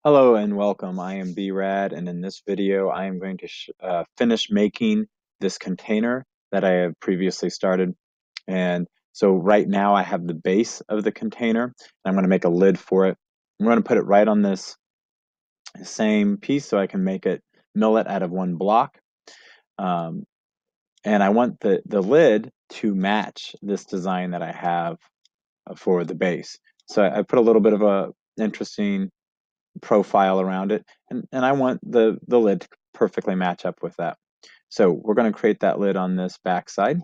Hello and welcome. I am BRAD, and in this video I am going to finish making this container that I have previously started. And so right now I have the base of the container, and I'm going to make a lid for it. I'm going to put it right on this same piece so I can mill it out of one block. Um, and I want the lid to match this design that I have for the base. So I put a little bit of a interesting profile around it, and I want the lid to perfectly match up with that. So we're going to create that lid on this back side,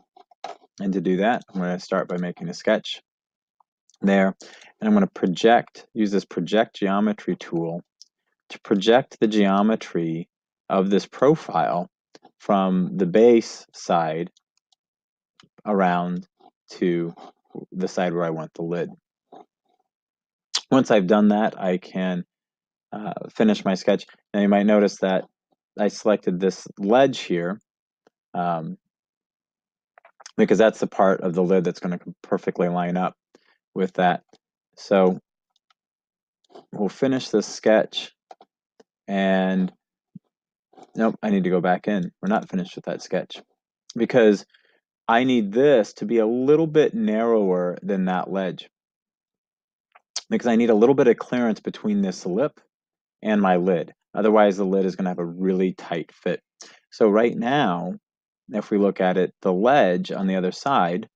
and to do that I'm going to start by making a sketch there, and I'm going to use this project geometry tool to project the geometry of this profile from the base side around to the side where I want the lid. Once I've done that, I can finish my sketch. Now you might notice that I selected this ledge here because that's the part of the lid that's going to perfectly line up with that. So we'll finish this sketch, and nope, I need to go back in. We're not finished with that sketch because I need this to be a little bit narrower than that ledge, because I need a little bit of clearance between this lip and my lid. Otherwise the lid is going to have a really tight fit. So right now, if we look at it, the ledge on the other side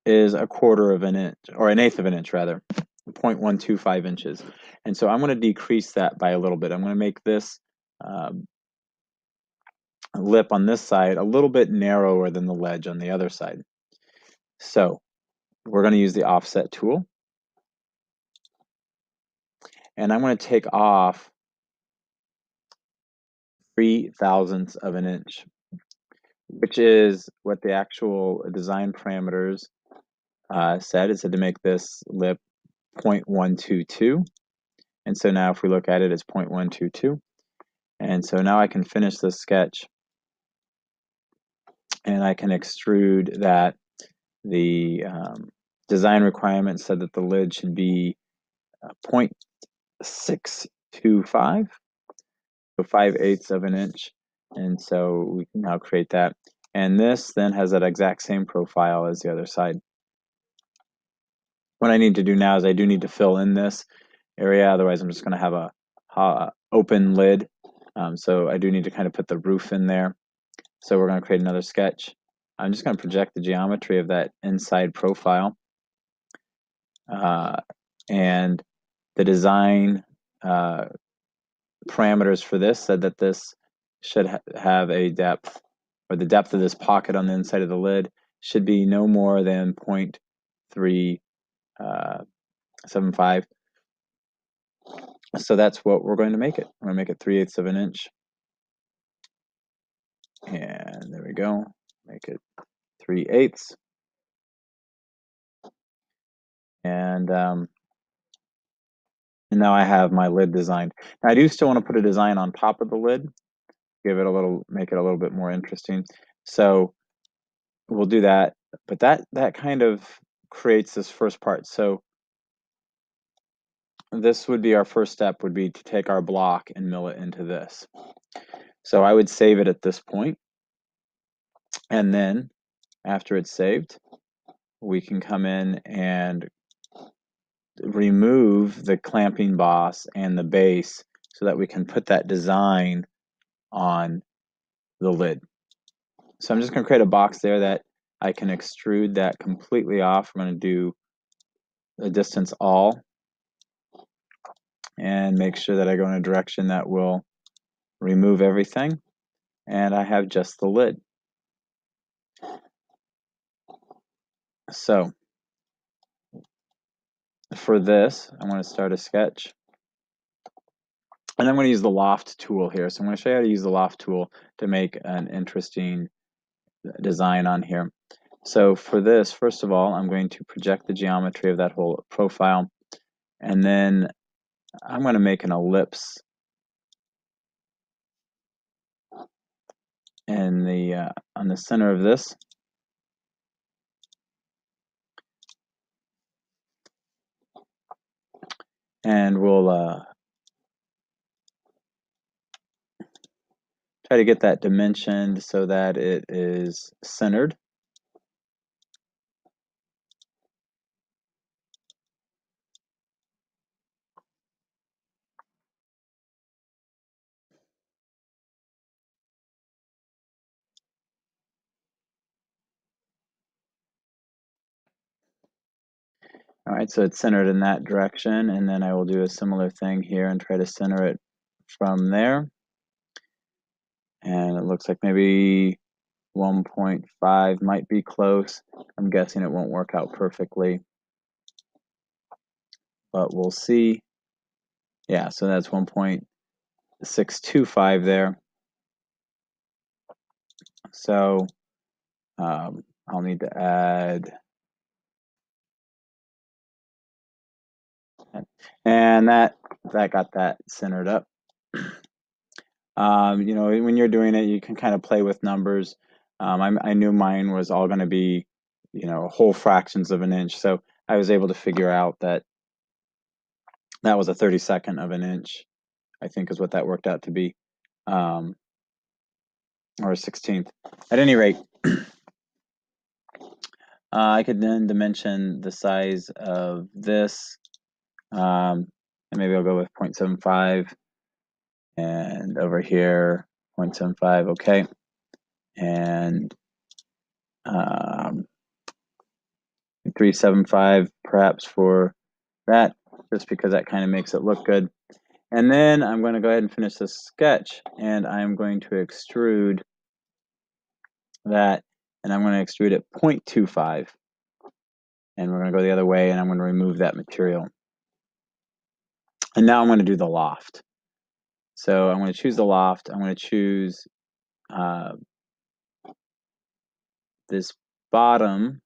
is 1/4 of an inch, or 1/8 of an inch rather, 0.125 inches. And so I'm going to decrease that by a little bit. I'm going to make this lip on this side a little bit narrower than the ledge on the other side. So we're going to use the offset tool, and I'm going to take off 3/1000ths of an inch, which is what the actual design parameters said. It said to make this lip 0.122. And so now if we look at it, it's 0.122. And so now I can finish this sketch, and I can extrude that. The design requirement said that the lid should be 0.625, so 5/8 of an inch. And so we can now create that. And this then has that exact same profile as the other side. What I need to do now is I do need to fill in this area, otherwise I'm just going to have a open lid. So I do need to kind of put the roof in there. So we're going to create another sketch. I'm just going to project the geometry of that inside profile. And the design parameters for this said that this should have a depth, or the depth of this pocket on the inside of the lid should be no more than 0.375. So that's what we're going to make it. I'm going to make it 3/8 of an inch. And there we go. Make it 3/8. And now I have my lid designed. Now I do still want to put a design on top of the lid, make it a little bit more interesting. So we'll do that, but that kind of creates this first part. So this would be our first step, would be to take our block and mill it into this. So I would save it at this point, and then after it's saved, we can come in and remove the clamping boss and the base so that we can put that design on the lid. So I'm just going to create a box there that I can extrude that completely off. I'm going to do a distance all and make sure that I go in a direction that will remove everything, and I have just the lid. So for this, I'm going to start a sketch, and I'm going to use the loft tool here. So I'm going to show you how to use the loft tool to make an interesting design on here. So for this, first of all, I'm going to project the geometry of that whole profile, and then I'm going to make an ellipse in the on the center of this. And we'll try to get that dimensioned so that it is centered. All right, so it's centered in that direction, and then I will do a similar thing here and try to center it from there. And it looks like maybe 1.5 might be close. I'm guessing it won't work out perfectly, but we'll see. Yeah, so that's 1.625 there. So I'll need to add, and that got that centered up. You know, when you're doing it, you can kind of play with numbers. I knew mine was all going to be, you know, whole fractions of an inch. So I was able to figure out that that was a 32nd of an inch, I think is what that worked out to be, or a 16th. At any rate, I could then dimension the size of this, and maybe I'll go with 0.75, and over here, 0.75, okay. And 375 perhaps for that, just because that kind of makes it look good. And then I'm going to go ahead and finish this sketch, and I'm going to extrude that, and I'm going to extrude at 0.25, and we're going to go the other way, and I'm going to remove that material. And now I'm going to do the loft. So I'm going to choose the loft. I'm going to choose this bottom,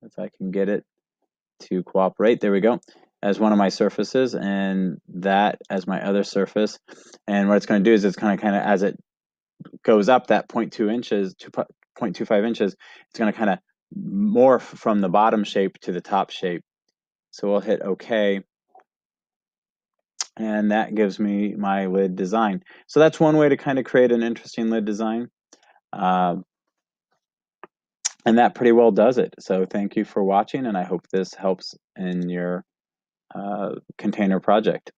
if I can get it to cooperate. There we go. As one of my surfaces, and that as my other surface. And what it's going to do is it's kind of as it goes up that 0.2 inches to 0.25 inches, it's going to kind of morph from the bottom shape to the top shape. So we'll hit OK, and that gives me my lid design. So that's one way to kind of create an interesting lid design. And that pretty well does it. So thank you for watching, and I hope this helps in your container project.